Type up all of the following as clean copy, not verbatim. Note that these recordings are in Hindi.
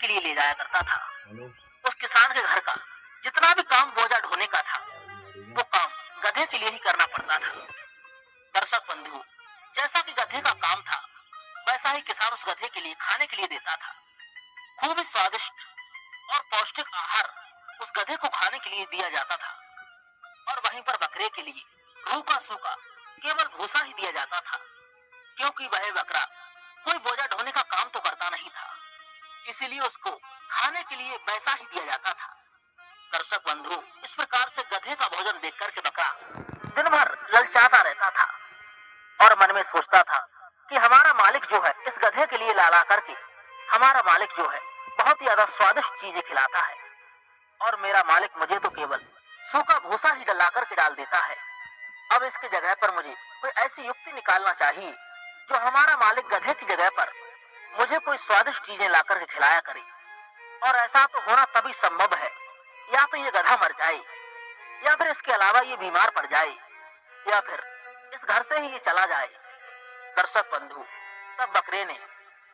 के लिए ले जाया करता था। उस किसान के घर का जितना भी काम बोझा ढोने का था, वो काम गधे के लिए ही करना पड़ता था। दर्शक बंधु, जैसा कि गधे का काम था, वैसा ही किसान उस गधे के लिए खाने के लिए देता था। खूब ही स्वादिष्ट और पौष्टिक आहार उस गधे को खाने के लिए दिया जाता था, और वहीं पर बकरे के लिए रूखा सूखा केवल भूसा ही दिया जाता था, क्योंकि वह बकरा कोई बोझा ढोने का काम तो करता नहीं था, इसीलिए उसको खाने के लिए वैसा ही दिया जाता था। दर्शक बंधु, इस प्रकार से गधे का भोजन देखकर के बकरा दिन भर ललचाता रहता था और मन में सोचता था कि हमारा मालिक जो है इस गधे के लिए लाला करके हमारा मालिक जो है बहुत ही ज्यादा स्वादिष्ट चीजें खिलाता है, और मेरा मालिक मुझे तो केवल सूखा भूसा ही डला करके डाल देता है। अब इसकी जगह पर मुझे कोई ऐसी युक्ति निकालना चाहिए जो हमारा मालिक गधे की जगह पर मुझे कोई स्वादिष्ट चीजें ला करके खिलाया करे। और ऐसा तो होना तभी संभव है, या तो ये गधा मर जाए, या फिर इसके अलावा ये बीमार पड़ जाए, या फिर इस घर से ही ये चला जाए। दर्शक बंधु, तब बकरे ने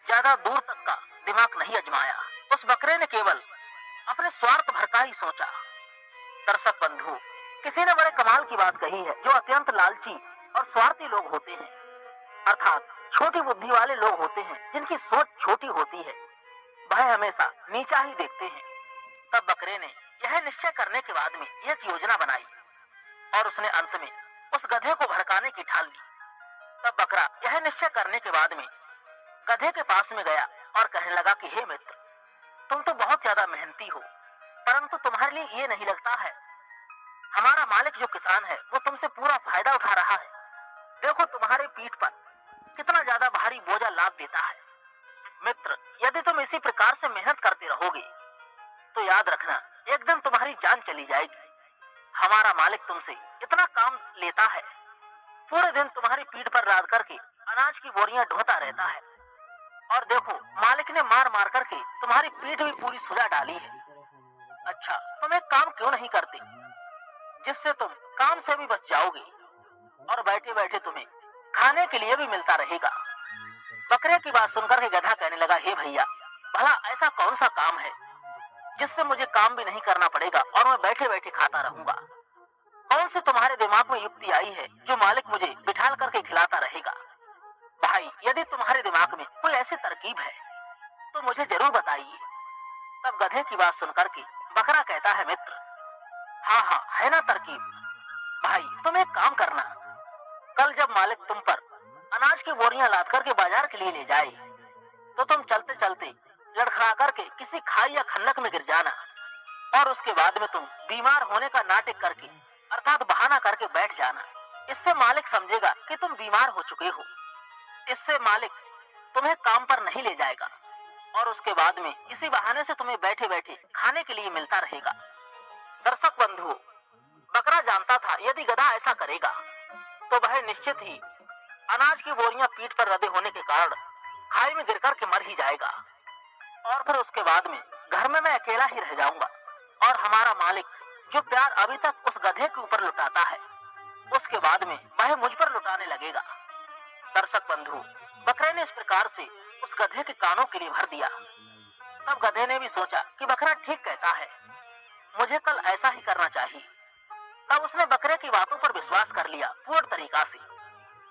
ज्यादा दूर तक का दिमाग नहीं आजमाया। उस बकरे ने केवल अपने स्वार्थ भर का ही सोचा। दर्शक बंधु, किसी ने बड़े कमाल की बात कही है, जो अत्यंत लालची और स्वार्थी लोग होते हैं, अर्थात छोटी बुद्धि वाले लोग होते हैं, जिनकी सोच छोटी होती है, वह हमेशा नीचा ही देखते हैं। तब बकरे ने यह निश्चय करने के बाद में एक योजना बनाई, और उसने अंत में उस गधे को भड़काने की ठान ली। तब बकरा यह निश्चय करने के बाद में गधे के पास में गया और कहने लगा कि हे मित्र, तुम तो बहुत ज्यादा मेहनती हो, परंतु तुम्हारे लिए ये नहीं लगता है हमारा मालिक जो किसान है वो तुमसे पूरा फायदा उठा रहा है। देखो तुम्हारे पीठ पर कितना ज्यादा भारी बोझा लाद देता है। मित्र, यदि तुम इसी प्रकार से मेहनत करते रहोगे तो याद रखना, एक दिन तुम्हारी जान चली जाएगी। हमारा मालिक तुमसे इतना काम लेता है, पूरे दिन तुम्हारी पीठ पर लाद करके अनाज की बोरियां ढोता रहता है, और देखो मालिक ने मार मार करके तुम्हारी पीठ भी पूरी सुजा डाली है। अच्छा, तुम एक काम क्यों नहीं करते जिससे तुम काम से भी बच जाओगे और बैठे बैठे तुम्हें खाने के लिए भी मिलता रहेगा। बकरे की बात सुनकर के गधा कहने लगा, हे भैया, भला ऐसा कौन सा काम है जिससे मुझे काम भी नहीं करना पड़ेगा और मैं बैठे बैठे खाता रहूंगा? कौन सी तुम्हारे दिमाग में युक्ति आई है जो मालिक मुझे बिठाल करके खिलाता रहेगा? भाई, यदि तुम्हारे दिमाग में कोई ऐसी तरकीब है तो मुझे जरूर बताइए। तब गधे की बात सुनकर के बकरा कहता है, मित्र, हाँ हाँ है ना तरकीब। भाई, तुम एक काम करना, कल जब मालिक तुम पर अनाज की बोरियां लाद करके बाजार के लिए ले जाए तो तुम चलते चलते लड़खड़ा करके किसी खाई या खन्नक में गिर जाना, और उसके बाद में तुम बीमार होने का नाटक करके अर्थात बहाना करके बैठ जाना। इससे मालिक समझेगा कि तुम बीमार हो चुके हो। इससे मालिक तुम्हें काम पर नहीं ले जाएगा, और उसके बाद में इसी बहाने से तुम्हें बैठे बैठे खाने के लिए मिलता रहेगा। दर्शक बंधु, बकरा जानता था यदि गधा ऐसा करेगा तो वह निश्चित ही अनाज की बोरियां पीठ पर लदे होने के कारण खाई में गिरकर के मर ही जाएगा, और फिर उसके बाद में घर में मैं अकेला ही रह जाऊंगा, और हमारा मालिक जो प्यार अभी तक उस गधे के ऊपर लुटाता है उसके बाद में वह मुझ पर लुटाने लगेगा। दर्शक बंधु, बकरे ने इस प्रकार से उस गधे के कानों के लिए भर दिया। तब गधे ने भी सोचा कि बकरा ठीक कहता है, मुझे कल ऐसा ही करना चाहिए। तब उसने बकरे की बातों पर विश्वास कर लिया पूर्ण तरीका से।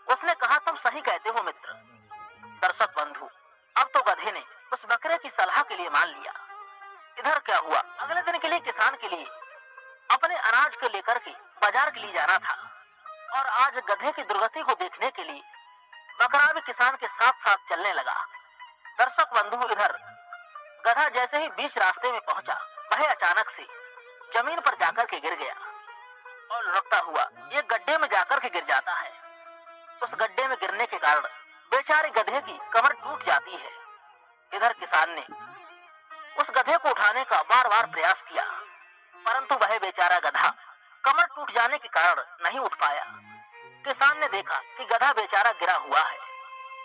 उसने कहा, तुम सही कहते हो मित्र। दर्शक बंधु, अब तो गधे ने उस बकरे की सलाह के लिए मान लिया। इधर क्या हुआ, अगले दिन के लिए किसान के लिए अपने अनाज को लेकर के बाजार के लिए जाना था, और आज गधे की दुर्गति को देखने के लिए बकरा भी किसान के साथ साथ चलने लगा। दर्शक बंधु, इधर गधा जैसे ही बीच रास्ते में पहुंचा, वह अचानक से जमीन पर जाकर के गिर गया, और लुढ़कता हुआ एक गड्ढे में जाकर के गिर जाता है। उस गड्ढे में गिरने के कारण बेचारे गधे की कमर टूट जाती है। इधर किसान ने उस गधे को उठाने का बार बार प्रयास किया, परंतु वह बेचारा गधा कमर टूट जाने के कारण नहीं उठ पाया। किसान ने देखा कि गधा बेचारा गिरा हुआ है,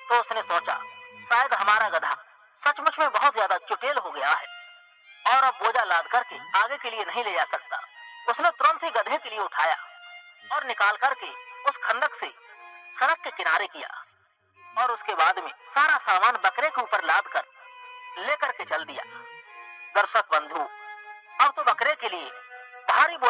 तो उसने सोचा शायद हमारा गधा सचमुच में बहुत ज्यादा चुटेल हो गया है और अब बोझा लाद करके आगे के लिए नहीं ले जा सकता। उसने तुरंत ही गधे के लिए उठाया और निकाल करके उस खंदक से सड़क के किनारे किया, और उसके बाद में सारा सामान बकरे के ऊपर लाद कर लेकर के चल दिया। दर्शक बंधु, अब तो बकरे के लिए भारी